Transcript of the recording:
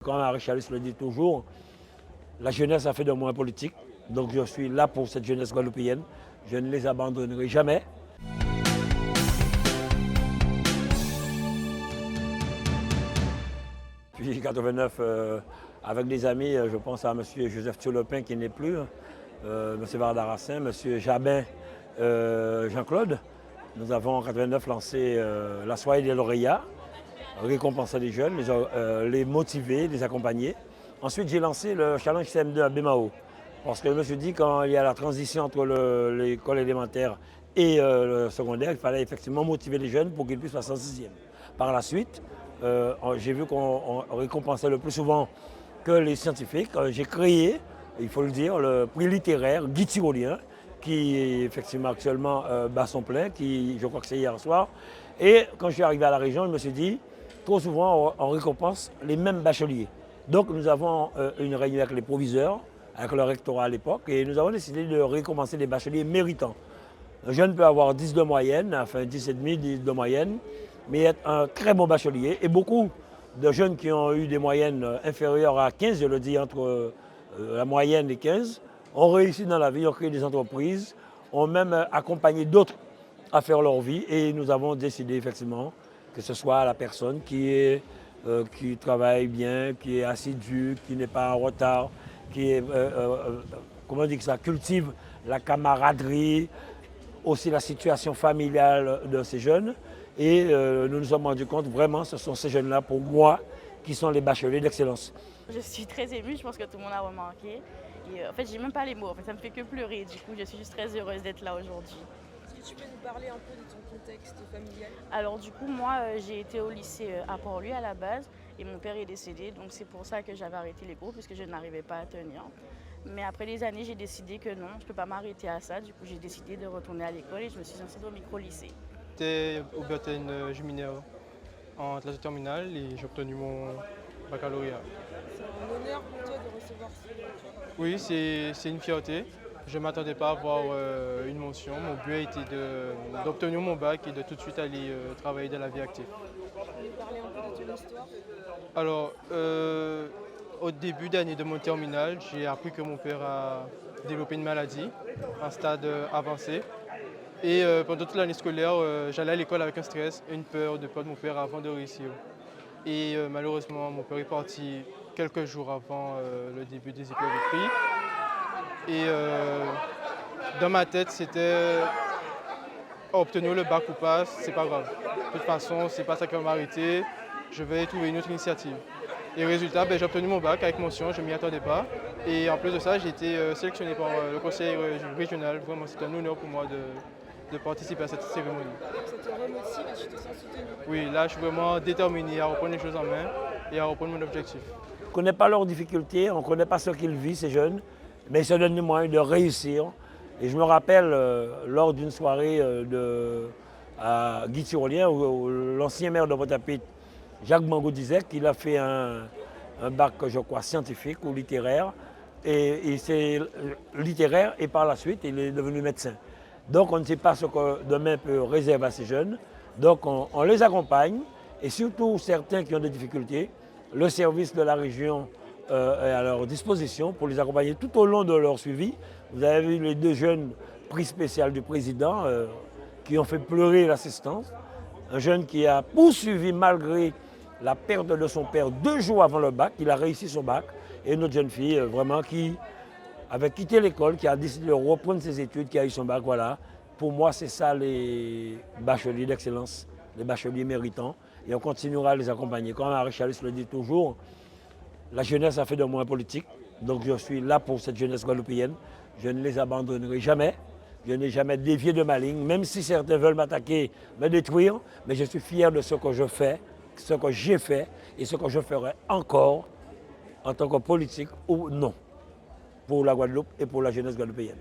Quand Henri Chalus le dit toujours, la jeunesse a fait de moi un politique. Donc je suis là pour cette jeunesse guadeloupéenne. Je ne les abandonnerai jamais. Puis 89, avec des amis, je pense à M. Joseph Thiolopin qui n'est plus, M. Vardarassin, M. Jabin, Jean-Claude. Nous avons en 89 lancé la soirée des lauréats, récompenser les jeunes, les motiver, les accompagner. Ensuite, j'ai lancé le challenge CM2 à Bémao. Parce que je me suis dit, quand il y a la transition entre l'école élémentaire et le secondaire, il fallait effectivement motiver les jeunes pour qu'ils puissent passer en sixième. Par la suite, j'ai vu qu'on récompensait le plus souvent que les scientifiques. J'ai créé, il faut le dire, le prix littéraire Guy Tyrolien, qui effectivement actuellement bat son plein, qui je crois que c'est hier soir. Et quand je suis arrivé à la région, je me suis dit, trop souvent on récompense les mêmes bacheliers. Donc nous avons une réunion avec les proviseurs, avec le rectorat à l'époque, et nous avons décidé de récompenser les bacheliers méritants. Un jeune peut avoir 10 de moyenne, enfin 10,5, 10 de moyenne, mais être un très bon bachelier. Et beaucoup de jeunes qui ont eu des moyennes inférieures à 15, je le dis entre la moyenne et 15, ont réussi dans la vie, ont créé des entreprises, ont même accompagné d'autres à faire leur vie. Et nous avons décidé effectivement que ce soit la personne qui travaille bien, qui est assidue, qui n'est pas en retard, qui est, comment on dit que ça, cultive la camaraderie, aussi la situation familiale de ces jeunes. Et nous nous sommes rendus compte, vraiment, ce sont ces jeunes-là, pour moi, qui sont les bacheliers d'excellence. Je suis très émue, je pense que tout le monde a remarqué. Et en fait, j'ai même pas les mots, en fait, ça me fait que pleurer. Du coup, je suis juste très heureuse d'être là aujourd'hui. Est-ce que tu peux nous parler un peu de ton contexte familial? Alors du coup, moi, j'ai été au lycée à Port-Louis à la base et mon père est décédé. Donc c'est pour ça que j'avais arrêté les cours, puisque je n'arrivais pas à tenir. Mais après des années, j'ai décidé que non, je ne peux pas m'arrêter à ça. Du coup, j'ai décidé de retourner à l'école et je me suis inscrite au micro-lycée. J'étais au Burton Juminaire en classe de terminale et j'ai obtenu mon baccalauréat. C'est un honneur pour toi de recevoir ce prix. Oui, c'est une fierté. Je ne m'attendais pas à avoir une mention. Mon but a été d'obtenir mon bac et de tout de suite aller travailler dans la vie active. Tu peux nous parler un peu de ton histoire? Alors, au début d'année de mon terminale, j'ai appris que mon père a développé une maladie, un stade avancé. Et pendant toute l'année scolaire, j'allais à l'école avec un stress et une peur de perdre mon père avant de réussir. Et malheureusement, mon père est parti quelques jours avant le début des épreuves écrites. Et dans ma tête, c'était obtenir le bac ou pas, c'est pas grave. De toute façon, c'est pas ça qui va m'arrêter, je vais trouver une autre initiative. Et résultat, j'ai obtenu mon bac avec mention, je ne m'y attendais pas. Et en plus de ça, j'ai été sélectionné par le conseil régional. Vraiment, c'est un honneur pour moi de participer à cette cérémonie. Ça te remotive et tu te sens soutenu? Oui, là, je suis vraiment déterminé à reprendre les choses en main et à reprendre mon objectif. On ne connaît pas leurs difficultés, on ne connaît pas ce qu'ils vivent, ces jeunes, mais ils se donnent les moyens de réussir. Et je me rappelle, lors d'une soirée à Guy Tyrolien, où l'ancien maire de Pointe-à-Pitre, Jacques Mango, disait qu'il a fait un bac, je crois, scientifique ou littéraire. Et c'est littéraire et par la suite, il est devenu médecin. Donc on ne sait pas ce que demain peut réserver à ces jeunes. Donc on les accompagne et surtout certains qui ont des difficultés, le service de la région est à leur disposition pour les accompagner tout au long de leur suivi. Vous avez vu les deux jeunes prix spécial du président qui ont fait pleurer l'assistance. Un jeune qui a poursuivi malgré la perte de son père 2 jours avant le bac, il a réussi son bac. Et une autre jeune fille vraiment qui avait quitté l'école, qui a décidé de reprendre ses études, qui a eu son bac, voilà. Pour moi, c'est ça les bacheliers d'excellence, les bacheliers méritants. Et on continuera à les accompagner. Comme Henri Chalus le dit toujours, la jeunesse a fait de moi un politique. Donc je suis là pour cette jeunesse guadeloupéenne. Je ne les abandonnerai jamais. Je n'ai jamais dévié de ma ligne, même si certains veulent m'attaquer, me détruire. Mais je suis fier de ce que je fais, ce que j'ai fait et ce que je ferai encore en tant que politique ou non, pour la Guadeloupe et pour la jeunesse guadeloupéenne.